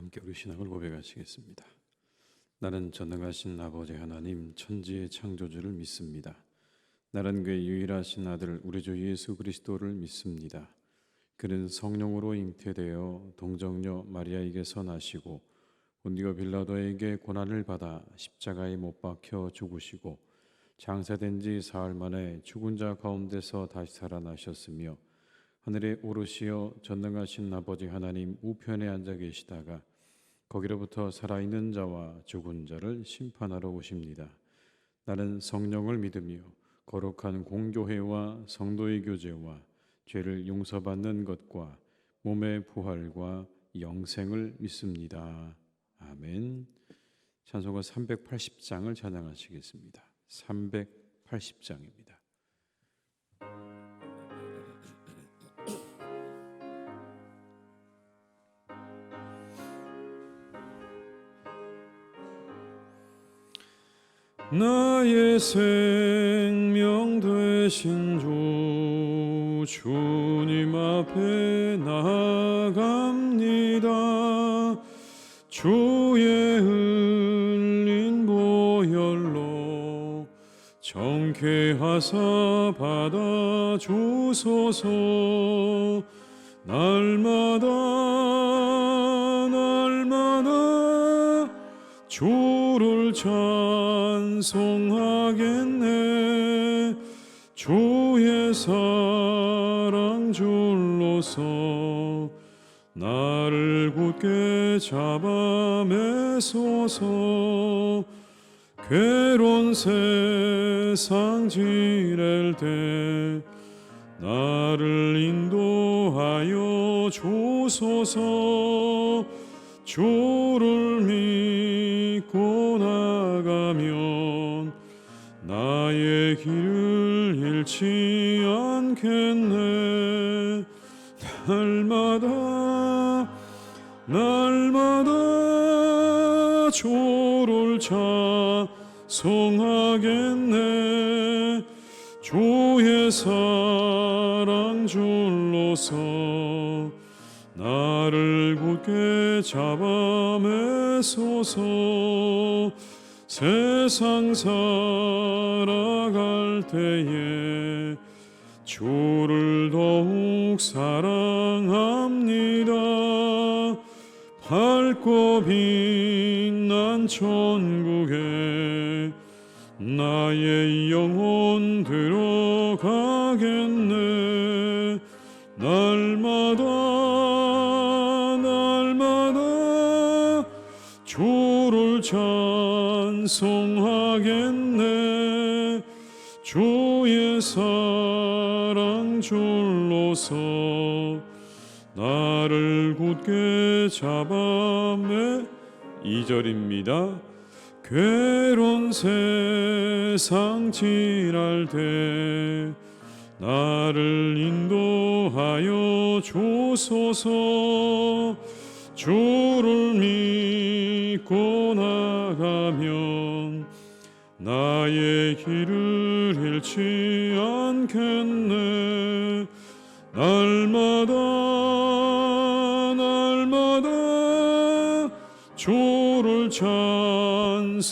함께 우리 신앙을 고백하시겠습니다. 나는 전능하신 아버지 하나님 천지의 창조주를 믿습니다. 나는 그의 유일하신 아들 우리 주 예수 그리스도를 믿습니다. 그는 성령으로 잉태되어 동정녀 마리아에게서 나시고 본디오 빌라도에게 고난을 받아 십자가에 못 박혀 죽으시고 장사된 지 사흘 만에 죽은 자 가운데서 다시 살아나셨으며 하늘에 오르시어 전능하신 아버지 하나님 우편에 앉아 계시다가 거기로부터 살아있는 자와 죽은 자를 심판하러 오십니다. 나는 성령을 믿으며 거룩한 공교회와 성도의 교제와 죄를 용서받는 것과 몸의 부활과 영생을 믿습니다. 아멘. 찬송가 380장을 찬양하시겠습니다. 380장입니다. 나의 생명 되신 주 주님 앞에 나아갑니다. 주의 흘린 보혈로 정케하사 받아주소서. 날마다 주를 찬송하겠네. 주의 사랑 줄로서 나를 굳게 잡아 매소서. 괴로운 세상 지낼 때 나를 인도하여 주소서. 주를 믿고 나가면 나의 길을 잃지 않겠네. 날마다 주를 찬송하겠네. 주의 사랑 줄로서 나를 굳게 잡아 매소서. 세상 살아갈 때에 주를 더욱 사랑합니다. 밝고 빛난 천국에 나의 영혼 들어가겠네. 날마다 주를 찬송하겠네. 주의 사랑 줄로서 나를 굳게 잡아 매 2절입니다. 괴로운 세상 지날 때 나를 인도하여 주소서. 주를 믿고 나가면 나의 길을 잃지 않겠네. 날마다 주를 찬송하겠네.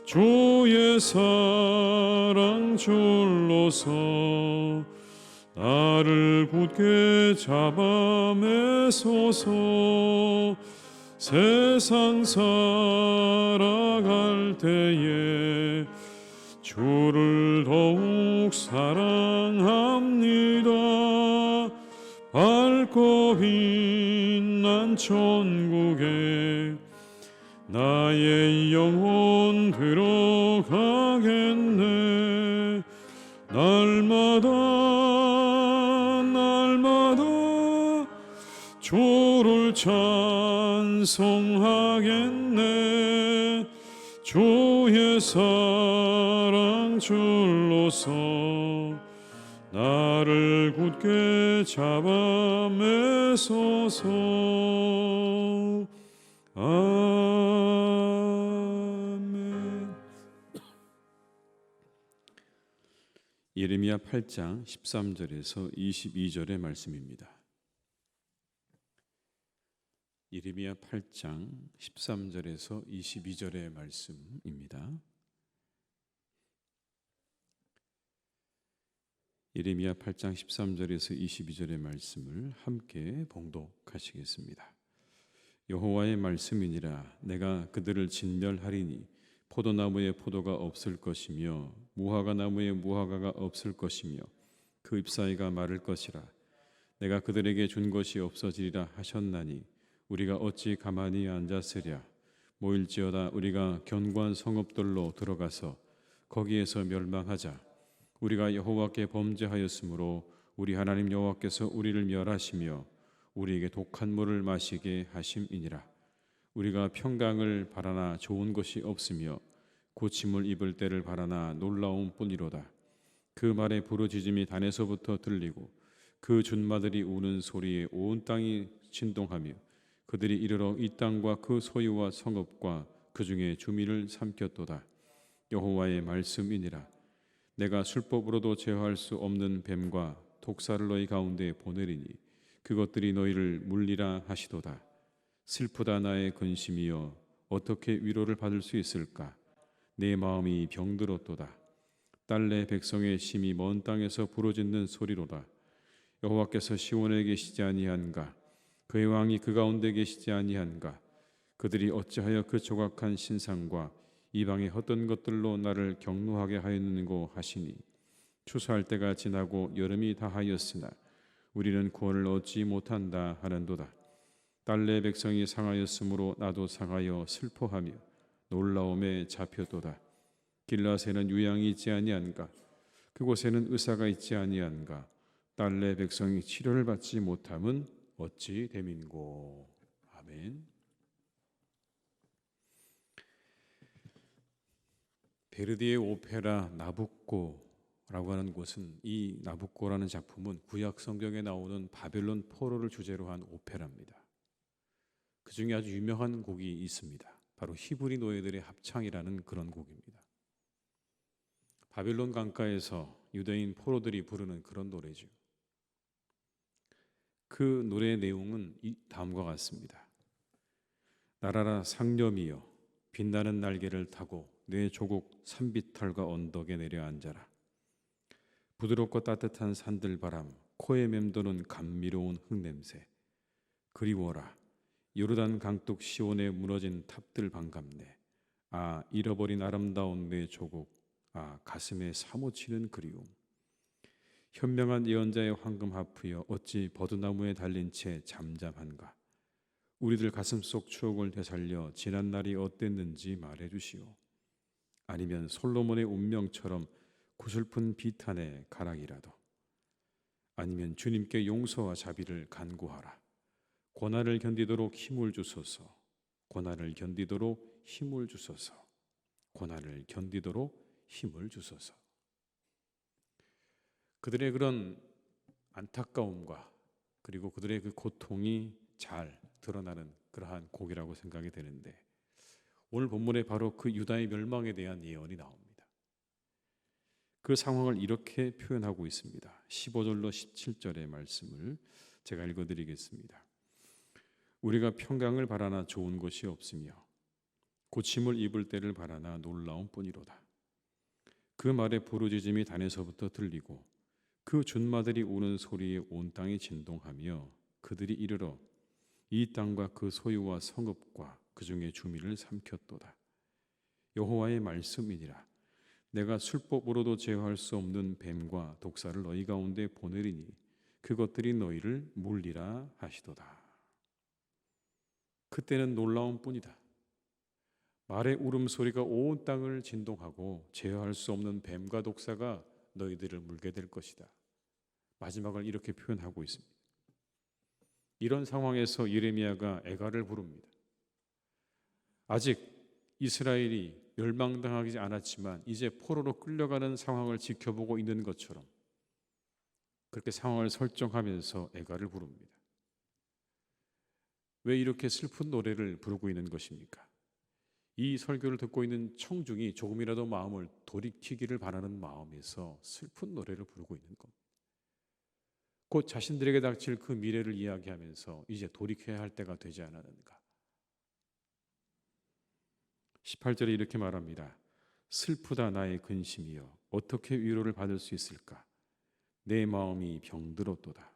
주의 사랑 줄로서 나를 굳게 잡아 매소서. 세상 살아갈 때에 주를 더욱 사랑합니다. 밝고 빛난 천국에 나의 영혼 들어가겠네. 날마다 주를 찬송하겠네. 주의 사랑 줄로서 나를 굳게 잡아 매소서. 아멘. 예레미야 8장 13절에서 22절의 말씀입니다. 예레미야 8장 13절에서 22절의 말씀입니다. 예레미야 8장 13절에서 22절의 말씀을 함께 봉독하시겠습니다. 여호와의 말씀이니라. 내가 그들을 진멸하리니 포도나무에 포도가 없을 것이며 무화과 나무에 무화과가 없을 것이며 그 잎사귀가 마를 것이라. 내가 그들에게 준 것이 없어지리라 하셨나니 우리가 어찌 가만히 앉았으랴. 모일지어다 우리가 견고한 성읍들로 들어가서 거기에서 멸망하자. 우리가 여호와께 범죄하였으므로 우리 하나님 여호와께서 우리를 멸하시며 우리에게 독한 물을 마시게 하심이니라. 우리가 평강을 바라나 좋은 것이 없으며 고침을 입을 때를 바라나 놀라움 뿐이로다. 그 말에 부르짖음이 단에서부터 들리고 그 준마들이 우는 소리에 온 땅이 진동하며 그들이 이르러 이 땅과 그 소유와 성읍과 그 중에 주민을 삼켰도다. 여호와의 말씀이니라. 내가 술법으로도 제어할 수 없는 뱀과 독사를 너희 가운데 보내리니 그것들이 너희를 물리라 하시도다. 슬프다 나의 근심이여 어떻게 위로를 받을 수 있을까? 내 마음이 병들었도다. 딸내 백성의 심이 먼 땅에서 부르짖는 소리로다. 여호와께서 시온에 계시지 아니한가? 그의 왕이 그 가운데 계시지 아니한가? 그들이 어찌하여 그 조각한 신상과 이방의 헛된 것들로 나를 경노하게 하였는고 하시니 추수할 때가 지나고 여름이 다하였으나 우리는 구원을 얻지 못한다 하는도다. 딸내 백성이 상하였으므로 나도 상하여 슬퍼하며 놀라움에 잡혔도다. 길라앗에는 유양이 있지 아니한가? 그곳에는 의사가 있지 아니한가? 딸내 백성이 치료를 받지 못함은 어찌 됨인고. 아멘. 베르디의 오페라 나부코라고 하는 곳은 이 나부코라는 작품은 구약 성경에 나오는 바벨론 포로를 주제로 한 오페라입니다. 그 중에 아주 유명한 곡이 있습니다. 바로 히브리 노예들의 합창이라는 그런 곡입니다. 바벨론 강가에서 유대인 포로들이 부르는 그런 노래죠. 그 노래의 내용은 다음과 같습니다. 날아라 상념이여 빛나는 날개를 타고 내 조국 산비탈과 언덕에 내려 앉아라. 부드럽고 따뜻한 산들바람, 코에 맴도는 감미로운 흙냄새. 그리워라. 요르단 강둑 시온에 무너진 탑들 반갑네. 아 잃어버린 아름다운 내 조국. 아 가슴에 사무치는 그리움. 현명한 예언자의 황금 하프여 어찌 버드나무에 달린 채 잠잠한가. 우리들 가슴 속 추억을 되살려 지난 날이 어땠는지 말해주시오. 아니면 솔로몬의 운명처럼 구슬픈 비탄의 가락이라도. 아니면 주님께 용서와 자비를 간구하라. 고난을 견디도록 힘을 주소서. 고난을 견디도록 힘을 주소서. 고난을 견디도록 힘을 주소서. 그들의 그런 안타까움과 그리고 그들의 그 고통이 잘 드러나는 그러한 곡이라고 생각이 되는데 오늘 본문에 바로 그 유다의 멸망에 대한 예언이 나옵니다. 그 상황을 이렇게 표현하고 있습니다. 15절로 17절의 말씀을 제가 읽어드리겠습니다. 우리가 평강을 바라나 좋은 것이 없으며 고침을 입을 때를 바라나 놀라움 뿐이로다. 그 말에 부르짖음이 단에서부터 들리고 그 준마들이 우는 소리에 온 땅이 진동하며 그들이 이르러 이 땅과 그 소유와 성읍과 그 중에 주민을 삼켰도다. 여호와의 말씀이니라. 내가 술법으로도 제어할 수 없는 뱀과 독사를 너희 가운데 보내리니 그것들이 너희를 물리라 하시도다. 그때는 놀라운 뿐이다. 말의 울음소리가 온 땅을 진동하고 제어할 수 없는 뱀과 독사가 너희들을 물게 될 것이다. 마지막을 이렇게 표현하고 있습니다. 이런 상황에서 예레미야가 애가를 부릅니다. 아직 이스라엘이 멸망당하지 않았지만 이제 포로로 끌려가는 상황을 지켜보고 있는 것처럼 그렇게 상황을 설정하면서 애가를 부릅니다. 왜 이렇게 슬픈 노래를 부르고 있는 것입니까? 이 설교를 듣고 있는 청중이 조금이라도 마음을 돌이키기를 바라는 마음에서 슬픈 노래를 부르고 있는 겁니다. 곧 자신들에게 닥칠 그 미래를 이야기하면서 이제 돌이켜야 할 때가 되지 않았는가. 18절에 이렇게 말합니다. 슬프다 나의 근심이여 어떻게 위로를 받을 수 있을까? 내 마음이 병들었도다.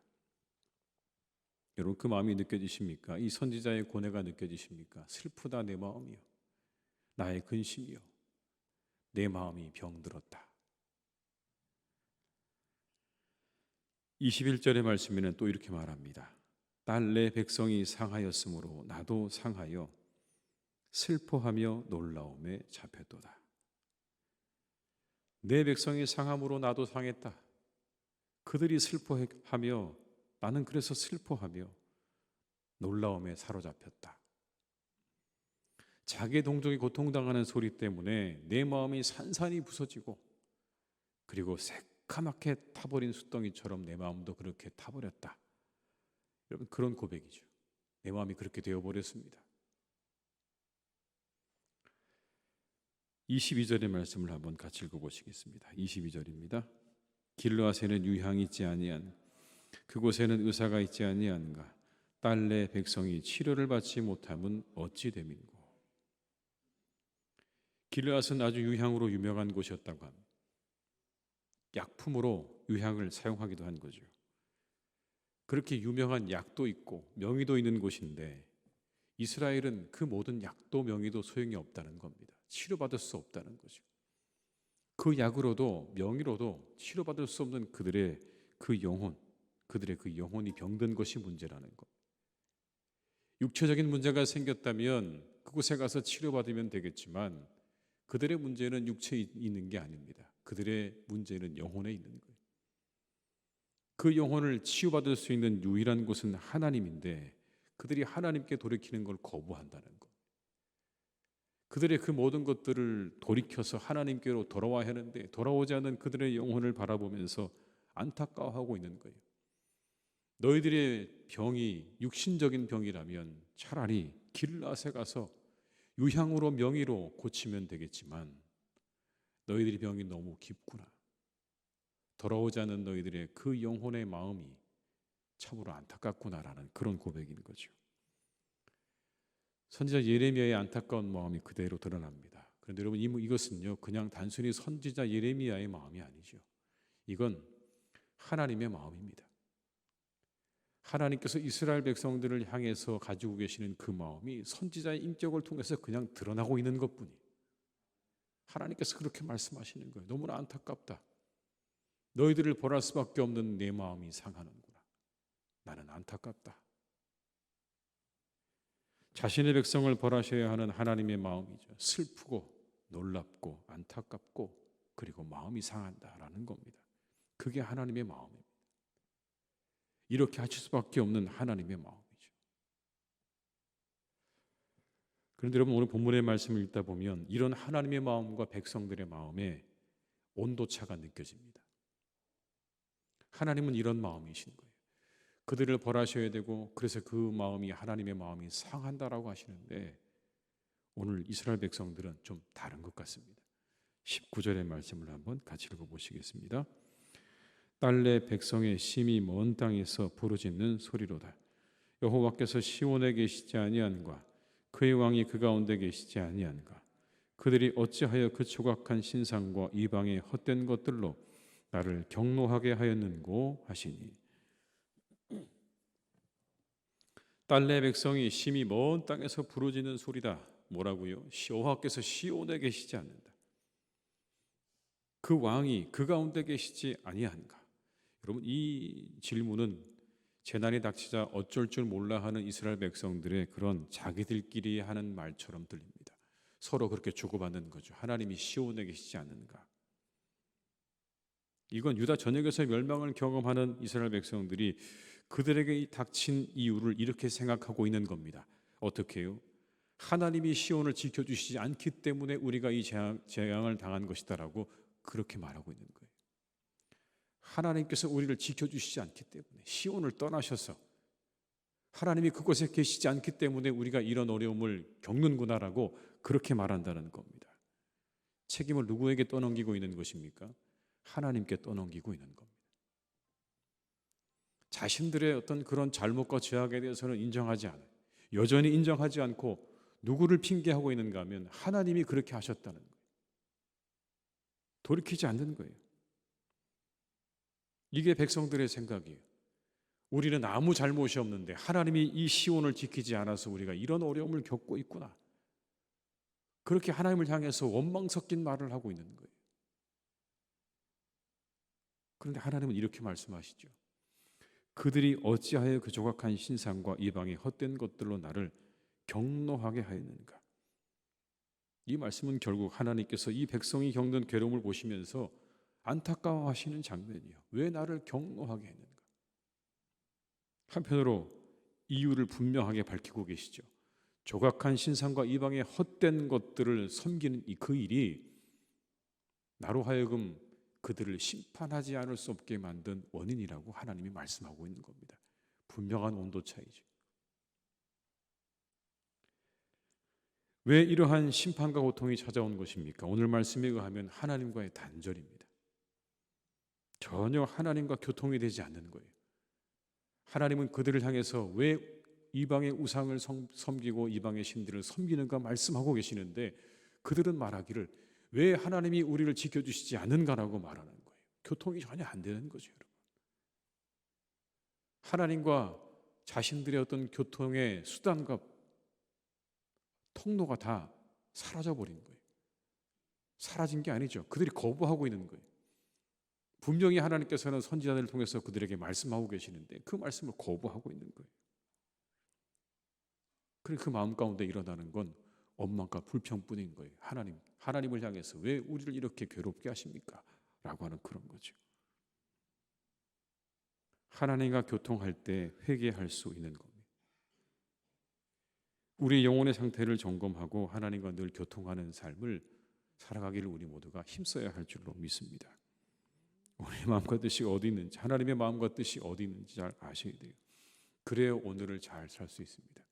여러분 그 마음이 느껴지십니까? 이 선지자의 고뇌가 느껴지십니까? 슬프다 내 마음이여 나의 근심이여 내 마음이 병들었다. 21절의 말씀에는 또 이렇게 말합니다. 딸 내 백성이 상하였으므로 나도 상하여 슬퍼하며 놀라움에 잡혔도다. 내 백성이 상함으로 나도 상했다. 그들이 슬퍼하며 나는 그래서 슬퍼하며 놀라움에 사로잡혔다. 자기의 동족이 고통당하는 소리 때문에 내 마음이 산산이 부서지고 그리고 새카맣게 타버린 숫덩이처럼 내 마음도 그렇게 타버렸다. 여러분 그런 고백이죠. 내 마음이 그렇게 되어버렸습니다. 22절의 말씀을 한번 같이 읽어보시겠습니다. 22절입니다. 길르앗에는 유향이 있지 아니한 그곳에는 의사가 있지 아니한가 딸 내 백성이 치료를 받지 못함은 어찌 됨인고. 길르앗은 아주 유향으로 유명한 곳이었다고 합니다. 약품으로 유향을 사용하기도 한 거죠. 그렇게 유명한 약도 있고 명의도 있는 곳인데 이스라엘은 그 모든 약도 명의도 소용이 없다는 겁니다. 치료받을 수 없다는 거죠. 그 약으로도 명의로도 치료받을 수 없는 그들의 그 영혼이 병든 것이 문제라는 것. 육체적인 문제가 생겼다면 그곳에 가서 치료받으면 되겠지만 그들의 문제는 육체에 있는 게 아닙니다. 그들의 문제는 영혼에 있는 거예요. 그 영혼을 치유받을 수 있는 유일한 곳은 하나님인데 그들이 하나님께 돌이키는 걸 거부한다는 것. 그들의 그 모든 것들을 돌이켜서 하나님께로 돌아와야 하는데 돌아오지 않은 그들의 영혼을 바라보면서 안타까워하고 있는 거예요. 너희들의 병이 육신적인 병이라면 차라리 길르앗에 가서 유향으로 명의로 고치면 되겠지만 너희들의 병이 너무 깊구나. 돌아오지 않은 너희들의 그 영혼의 마음이 참으로 안타깝구나라는 그런 고백인 거죠. 선지자 예레미야의 안타까운 마음이 그대로 드러납니다. 그런데 여러분 이것은요 그냥 단순히 선지자 예레미야의 마음이 아니죠. 이건 하나님의 마음입니다. 하나님께서 이스라엘 백성들을 향해서 가지고 계시는 그 마음이 선지자의 인격을 통해서 그냥 드러나고 있는 것뿐이에요. 하나님께서 그렇게 말씀하시는 거예요. 너무나 안타깝다. 너희들을 벌할 수밖에 없는 내 마음이 상하는구나. 나는 안타깝다. 자신의 백성을 벌하셔야 하는 하나님의 마음이죠. 슬프고 놀랍고 안타깝고 그리고 마음이 상한다라는 겁니다. 그게 하나님의 마음입니다. 이렇게 하실 수밖에 없는 하나님의 마음이죠. 그런데 여러분 오늘 본문의 말씀을 읽다 보면 이런 하나님의 마음과 백성들의 마음에 온도차가 느껴집니다. 하나님은 이런 마음이신 거예요. 그들을 벌하셔야 되고 그래서 그 마음이 하나님의 마음이 상한다라고 하시는데 오늘 이스라엘 백성들은 좀 다른 것 같습니다. 19절의 말씀을 한번 같이 읽어보시겠습니다. 딸 내 백성의 심히 먼 땅에서 부르짖는 소리로다. 여호와께서 시온에 계시지 아니한가 그의 왕이 그 가운데 계시지 아니한가 그들이 어찌하여 그 조각한 신상과 이방의 헛된 것들로 나를 경노하게 하였는고 하시니. 딸 내 백성이 심히 먼 땅에서 부르짖는 소리다. 뭐라고요? 여호와께서 시온에 계시지 않는다. 그 왕이 그 가운데 계시지 아니한가. 여러분 이 질문은 재난이 닥치자 어쩔 줄 몰라 하는 이스라엘 백성들의 그런 자기들끼리 하는 말처럼 들립니다. 서로 그렇게 주고받는 거죠. 하나님이 시온에 계시지 않는가. 이건 유다 전역에서 멸망을 경험하는 이스라엘 백성들이 그들에게 닥친 이유를 이렇게 생각하고 있는 겁니다. 어떻게 해요? 하나님이 시온을 지켜주시지 않기 때문에 우리가 이 재앙을 당한 것이다라고 그렇게 말하고 있는 거예요. 하나님께서 우리를 지켜주시지 않기 때문에 시온을 떠나셔서 하나님이 그곳에 계시지 않기 때문에 우리가 이런 어려움을 겪는구나라고 그렇게 말한다는 겁니다. 책임을 누구에게 떠넘기고 있는 것입니까? 하나님께 떠넘기고 있는 겁니다. 자신들의 어떤 그런 잘못과 죄악에 대해서는 인정하지 않아요. 여전히 인정하지 않고 누구를 핑계하고 있는가 하면 하나님이 그렇게 하셨다는 거예요. 돌이키지 않는 거예요. 이게 백성들의 생각이에요. 우리는 아무 잘못이 없는데 하나님이 이 시온을 지키지 않아서 우리가 이런 어려움을 겪고 있구나. 그렇게 하나님을 향해서 원망 섞인 말을 하고 있는 거예요. 그런데 하나님은 이렇게 말씀하시죠. 그들이 어찌하여 그 조각한 신상과 이방의 헛된 것들로 나를 경노하게 하였는가. 이 말씀은 결국 하나님께서 이 백성이 겪는 괴로움을 보시면서 안타까워하시는 장면이에요. 왜 나를 경노하게 했는가. 한편으로 이유를 분명하게 밝히고 계시죠. 조각한 신상과 이방의 헛된 것들을 섬기는 그 일이 나로 하여금 그들을 심판하지 않을 수 없게 만든 원인이라고 하나님이 말씀하고 있는 겁니다. 분명한 온도 차이죠. 왜 이러한 심판과 고통이 찾아온 것입니까? 오늘 말씀에 의하면 하나님과의 단절입니다. 전혀 하나님과 교통이 되지 않는 거예요. 하나님은 그들을 향해서 왜 이방의 우상을 섬기고 이방의 신들을 섬기는가 말씀하고 계시는데 그들은 말하기를 왜 하나님이 우리를 지켜주시지 않는가라고 말하는 거예요. 교통이 전혀 안 되는 거죠, 여러분. 하나님과 자신들의 어떤 교통의 수단과 통로가 다 사라져버린 거예요. 사라진 게 아니죠. 그들이 거부하고 있는 거예요. 분명히 하나님께서는 선지자들을 통해서 그들에게 말씀하고 계시는데 그 말씀을 거부하고 있는 거예요. 그래서 그 마음 가운데 일어나는 건 원망과 불평뿐인 거예요. 하나님을 향해서 왜 우리를 이렇게 괴롭게 하십니까? 라고 하는 그런 거죠. 하나님과 교통할 때 회개할 수 있는 겁니다. 우리 영혼의 상태를 점검하고 하나님과 늘 교통하는 삶을 살아가기를 우리 모두가 힘써야 할 줄로 믿습니다. 우리의 마음과 뜻이 어디 있는지, 하나님의 마음과 뜻이 어디 있는지 잘 아셔야 돼요. 그래야 오늘을 잘 살 수 있습니다.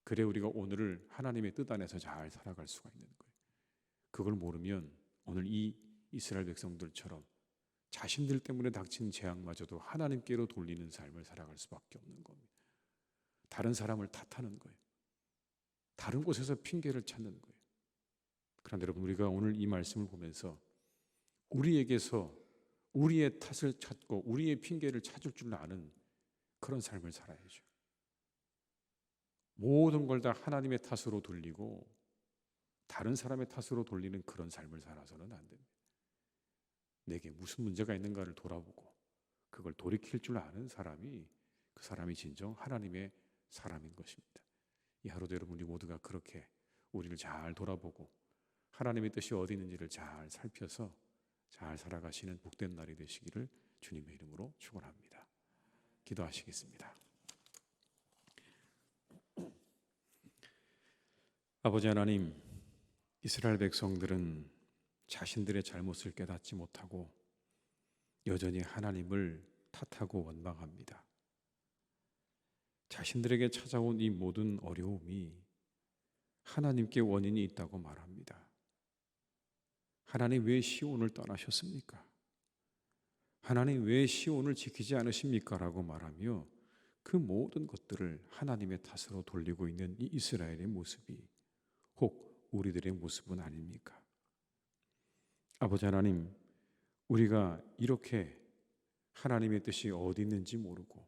그래 우리가 오늘을 하나님의 뜻 안에서 잘 살아갈 수가 있는 거예요. 그걸 모르면 오늘 이 이스라엘 백성들처럼 자신들 때문에 닥친 재앙마저도 하나님께로 돌리는 삶을 살아갈 수밖에 없는 겁니다. 다른 사람을 탓하는 거예요. 다른 곳에서 핑계를 찾는 거예요. 그런데 여러분, 우리가 오늘 이 말씀을 보면서 우리에게서 우리의 탓을 찾고 우리의 핑계를 찾을 줄 아는 그런 삶을 살아야죠. 모든 걸 다 하나님의 탓으로 돌리고 다른 사람의 탓으로 돌리는 그런 삶을 살아서는 안 됩니다. 내게 무슨 문제가 있는가를 돌아보고 그걸 돌이킬 줄 아는 사람이 그 사람이 진정 하나님의 사람인 것입니다. 이 하루도 여러분 우리 모두가 그렇게 우리를 잘 돌아보고 하나님의 뜻이 어디 있는지를 잘 살펴서 잘 살아가시는 복된 날이 되시기를 주님의 이름으로 축원합니다. 기도하시겠습니다. 아버지 하나님, 이스라엘 백성들은 자신들의 잘못을 깨닫지 못하고 여전히 하나님을 탓하고 원망합니다. 자신들에게 찾아온 이 모든 어려움이 하나님께 원인이 있다고 말합니다. 하나님 왜 시온을 떠나셨습니까? 하나님 왜 시온을 지키지 않으십니까? 라고 말하며 그 모든 것들을 하나님의 탓으로 돌리고 있는 이 이스라엘의 모습이 혹 우리들의 모습은 아닙니까? 아버지 하나님, 우리가 이렇게 하나님의 뜻이 어디 있는지 모르고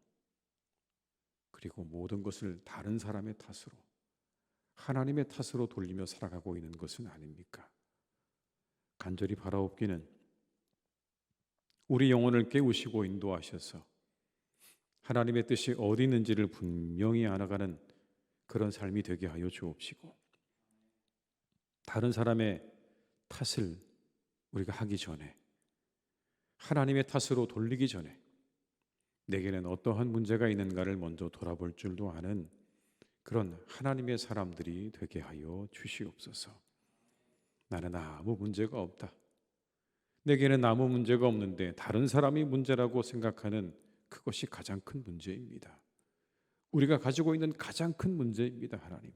그리고 모든 것을 다른 사람의 탓으로 하나님의 탓으로 돌리며 살아가고 있는 것은 아닙니까? 간절히 바라옵기는 우리 영혼을 깨우시고 인도하셔서 하나님의 뜻이 어디 있는지를 분명히 알아가는 그런 삶이 되게 하여 주옵시고 다른 사람의 탓을 우리가 하기 전에 하나님의 탓으로 돌리기 전에 내게는 어떠한 문제가 있는가를 먼저 돌아볼 줄도 아는 그런 하나님의 사람들이 되게 하여 주시옵소서. 나는 아무 문제가 없다. 내게는 아무 문제가 없는데 다른 사람이 문제라고 생각하는 그것이 가장 큰 문제입니다. 우리가 가지고 있는 가장 큰 문제입니다. 하나님,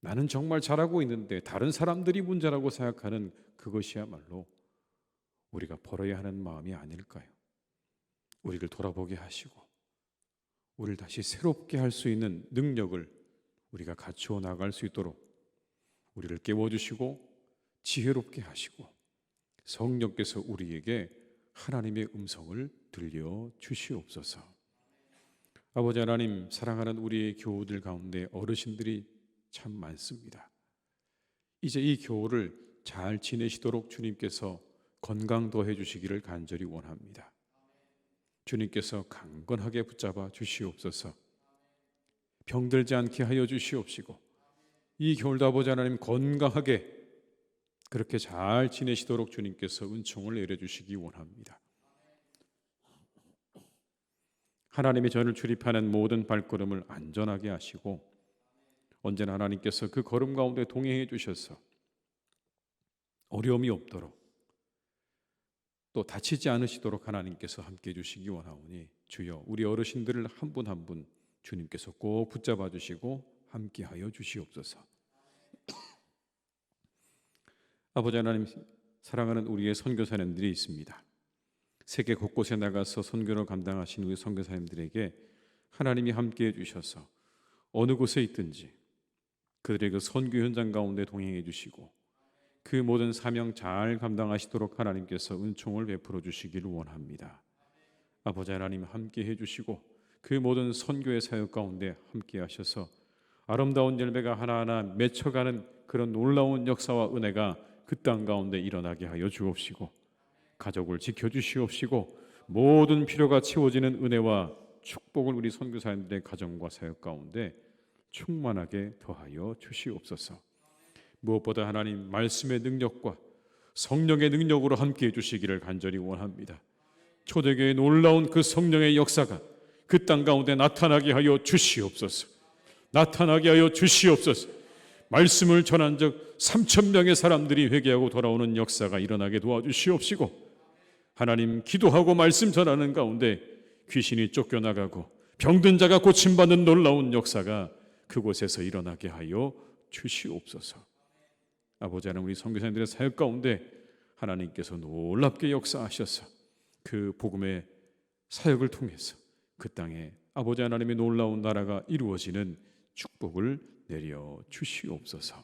나는 정말 잘하고 있는데 다른 사람들이 문제라고 생각하는 그것이야말로 우리가 벌어야 하는 마음이 아닐까요? 우리를 돌아보게 하시고 우리를 다시 새롭게 할 수 있는 능력을 우리가 갖추어 나갈 수 있도록 우리를 깨워주시고 지혜롭게 하시고 성령께서 우리에게 하나님의 음성을 들려주시옵소서. 아버지 하나님, 사랑하는 우리의 교우들 가운데 어르신들이 참 많습니다. 이제 이 교우를 잘 지내시도록 주님께서 건강 더해 주시기를 간절히 원합니다. 주님께서 강건하게 붙잡아 주시옵소서. 병들지 않게 하여 주시옵시고 이 겨울도 아버지 하나님 건강하게 그렇게 잘 지내시도록 주님께서 은총을 내려주시기 원합니다. 하나님의 전을 출입하는 모든 발걸음을 안전하게 하시고 언제나 하나님께서 그 걸음 가운데 동행해 주셔서 어려움이 없도록 또 다치지 않으시도록 하나님께서 함께해 주시기 원하오니 주여 우리 어르신들을 한 분 한 분 주님께서 꼭 붙잡아 주시고 함께하여 주시옵소서. 아버지 하나님, 사랑하는 우리의 선교사님들이 있습니다. 세계 곳곳에 나가서 선교를 감당하신 우리 선교사님들에게 하나님이 함께해 주셔서 어느 곳에 있든지 그들의 그 선교 현장 가운데 동행해 주시고 그 모든 사명 잘 감당하시도록 하나님께서 은총을 베풀어 주시기를 원합니다. 아버지 하나님 함께해 주시고 그 모든 선교의 사역 가운데 함께 하셔서 아름다운 열매가 하나하나 맺혀가는 그런 놀라운 역사와 은혜가 그 땅 가운데 일어나게 하여 주옵시고 가족을 지켜주시옵시고 모든 필요가 채워지는 은혜와 축복을 우리 선교사님들의 가정과 사역 가운데 충만하게 더하여 주시옵소서. 무엇보다 하나님 말씀의 능력과 성령의 능력으로 함께해 주시기를 간절히 원합니다. 초대교회의 놀라운 그 성령의 역사가 그 땅 가운데 나타나게 하여 주시옵소서. 나타나게 하여 주시옵소서. 말씀을 전한 적 3,000명의 사람들이 회개하고 돌아오는 역사가 일어나게 도와주시옵시고 하나님 기도하고 말씀 전하는 가운데 귀신이 쫓겨나가고 병든 자가 고침받는 놀라운 역사가 그곳에서 일어나게 하여 주시옵소서. 아버지 하나님, 우리 선교사님들의 사역 가운데 하나님께서 놀랍게 역사하셔서 그 복음의 사역을 통해서 그 땅에 아버지 하나님의 놀라운 나라가 이루어지는 축복을 내려 주시옵소서.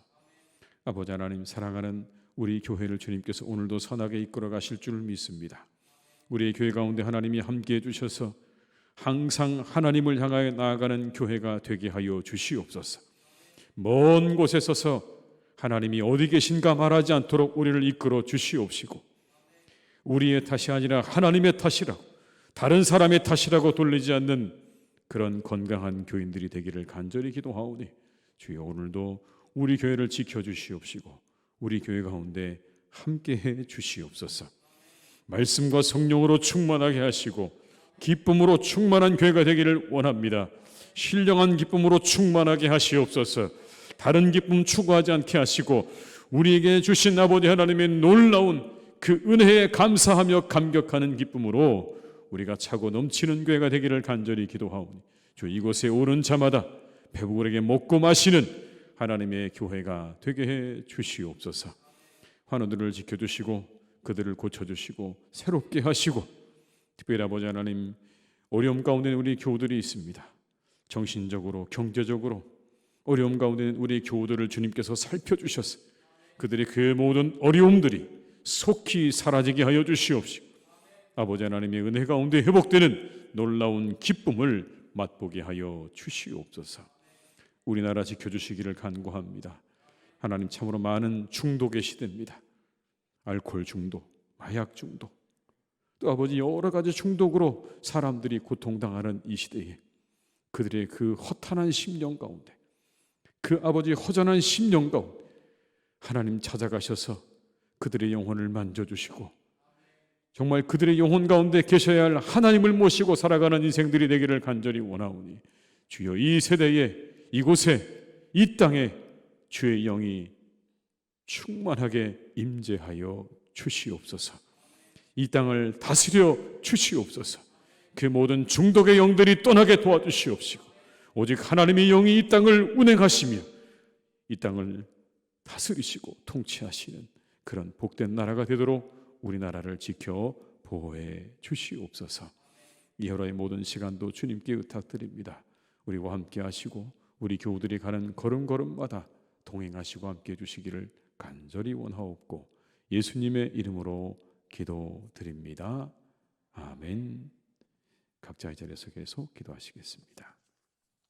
아버지 하나님, 사랑하는 우리 교회를 주님께서 오늘도 선하게 이끌어 가실 줄 믿습니다. 우리의 교회 가운데 하나님이 함께해 주셔서 항상 하나님을 향하여 나아가는 교회가 되게 하여 주시옵소서. 먼 곳에 서서 하나님이 어디 계신가 말하지 않도록 우리를 이끌어 주시옵시고 우리의 탓이 아니라 하나님의 탓이라고 다른 사람의 탓이라고 돌리지 않는 그런 건강한 교인들이 되기를 간절히 기도하오니 주여 오늘도 우리 교회를 지켜주시옵시고 우리 교회 가운데 함께해 주시옵소서. 말씀과 성령으로 충만하게 하시고 기쁨으로 충만한 교회가 되기를 원합니다. 신령한 기쁨으로 충만하게 하시옵소서. 다른 기쁨 추구하지 않게 하시고 우리에게 주신 아버지 하나님의 놀라운 그 은혜에 감사하며 감격하는 기쁨으로 우리가 차고 넘치는 교회가 되기를 간절히 기도하오니 주 이곳에 오는 자마다 배부르게 먹고 마시는 하나님의 교회가 되게 해 주시옵소서. 환우들을 지켜주시고 그들을 고쳐주시고 새롭게 하시고 특별히 아버지 하나님 어려움 가운데 우리 교우들이 있습니다. 정신적으로 경제적으로 어려움 가운데 우리 교우들을 주님께서 살펴주셔서 그들의 그 모든 어려움들이 속히 사라지게 하여 주시옵시고 아버지 하나님의 은혜 가운데 회복되는 놀라운 기쁨을 맛보게 하여 주시옵소서. 우리나라 지켜주시기를 간구합니다. 하나님 참으로 많은 중독의 시대입니다. 알코올 중독, 마약 중독, 또 아버지 여러 가지 중독으로 사람들이 고통당하는 이 시대에 그들의 그 허탄한 심령 가운데 그 아버지 허전한 심령 가운데 하나님 찾아가셔서 그들의 영혼을 만져주시고 정말 그들의 영혼 가운데 계셔야 할 하나님을 모시고 살아가는 인생들이 되기를 간절히 원하오니 주여 이 세대에 이곳에 이 땅에 주의 영이 충만하게 임재하여 주시옵소서. 이 땅을 다스려 주시옵소서. 그 모든 중독의 영들이 떠나게 도와주시옵시고 오직 하나님의 영이 이 땅을 운행하시며 이 땅을 다스리시고 통치하시는 그런 복된 나라가 되도록 우리나라를 지켜 보호해 주시옵소서. 이후로의 모든 시간도 주님께 의탁드립니다. 우리와 함께 하시고 우리 교우들이 가는 걸음걸음마다 동행하시고 함께 해주시기를 간절히 원하옵고 예수님의 이름으로 기도드립니다. 아멘. 각자 이 자리에서 계속 기도하시겠습니다.